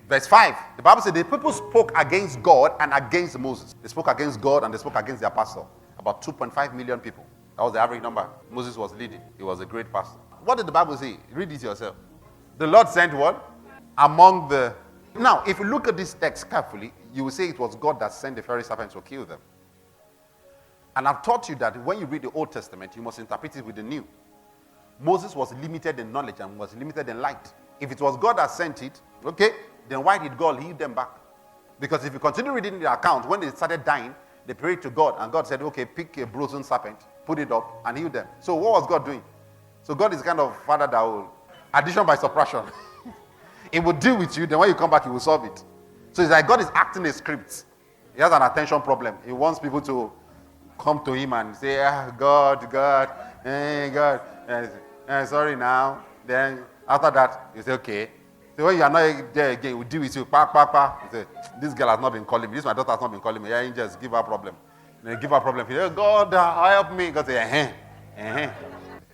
Verse 5, the Bible said the people spoke against God and against Moses. They spoke against God and they spoke against their pastor. About 2.5 million people. That was the average number. Moses was leading. He was a great pastor. What did the Bible say? Read it yourself. The Lord sent what? Among the... Now, if you look at this text carefully, you will say it was God that sent the fiery serpent to kill them. And I've taught you that when you read the Old Testament, you must interpret it with the New. Moses was limited in knowledge and was limited in light. If it was God that sent it, okay, then why did God lead them back? Because if you continue reading the account, when they started dying, they prayed to God, and God said, okay, pick a brazen serpent, put it up, and heal them. So what was God doing? So God is kind of father that will, addition by subtraction. He will deal with you, then when you come back, he will solve it. So it's like God is acting a script. He has an attention problem. He wants people to come to him and say, God, hey, God, sorry now. Then after that, you say, okay. So when you are not there again, we deal with you. You say, this girl has not been calling me. This my daughter has not been calling me. Yeah, just give her a problem. Then give her a problem. You say, God, help me. God say,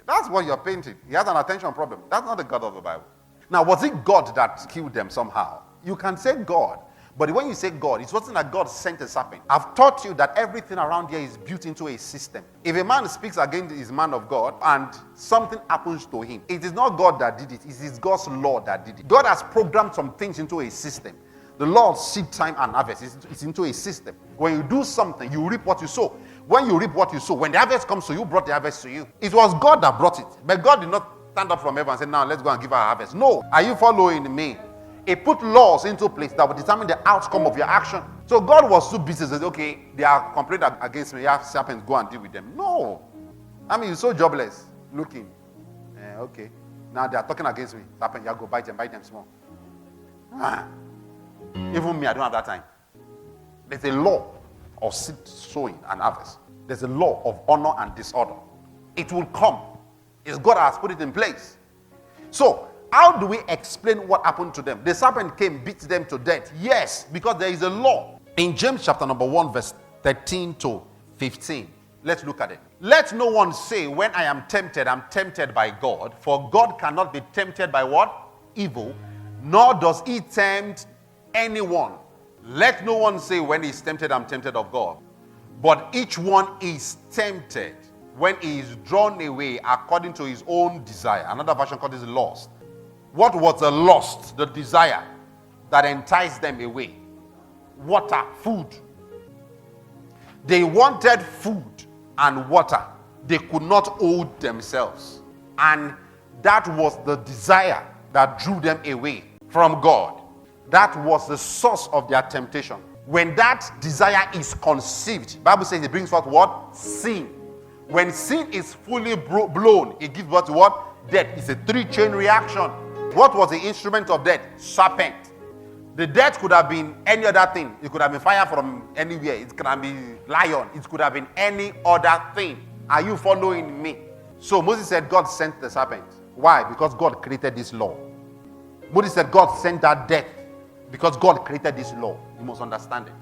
That's what you're painting. He has an attention problem. That's not the God of the Bible. Now, was it God that killed them somehow? You can say God. But when you say God, it wasn't that God sent a serpent. I've taught you that everything around here is built into a system. If a man speaks against his man of God and something happens to him, it is not God that did it. It is God's law that did it. God has programmed some things into a system. The law of seed time and harvest is into a system. When you do something, you reap what you sow. When you reap what you sow, when the harvest comes to you, brought the harvest to you. It was God that brought it. But God did not stand up from heaven and say, now let's go and give our harvest. No. Are you following me? He put laws into place that would determine the outcome of your action. So God was too busy to say, okay, they are complaining against me. You have serpents, go and deal with them. No. I mean, you're so jobless looking. Okay. Now they are talking against me. Serpent, you go bite them small. Even me, I don't have that time. There's a law of seed sowing and harvest. There's a law of honor and disorder. It will come. It's God that has put it in place. So, how do we explain what happened to them? The serpent came, beat them to death. Yes, because there is a law. In James chapter number 1, verse 13 to 15. Let's look at it. Let no one say, when I am tempted, I'm tempted by God. For God cannot be tempted by what? Evil. Nor does he tempt anyone. Let no one say, when he is tempted, I'm tempted of God. But each one is tempted when he is drawn away according to his own desire. Another version calls this lust. What was the lust? The desire that enticed them away. Water, food. They wanted food and water. They could not hold themselves. And that was the desire that drew them away from God. That was the source of their temptation. When that desire is conceived, the Bible says it brings forth what? Sin. When sin is fully blown, it gives birth to what? Death. It's a 3-chain reaction. What was the instrument of death? Serpent. The death could have been any other thing. It could have been fire from anywhere. It could have been lion. It could have been any other thing. Are you following me? So Moses said God sent the serpent. Why? Because God created this law. Moses said God sent that death because God created this law. You must understand it.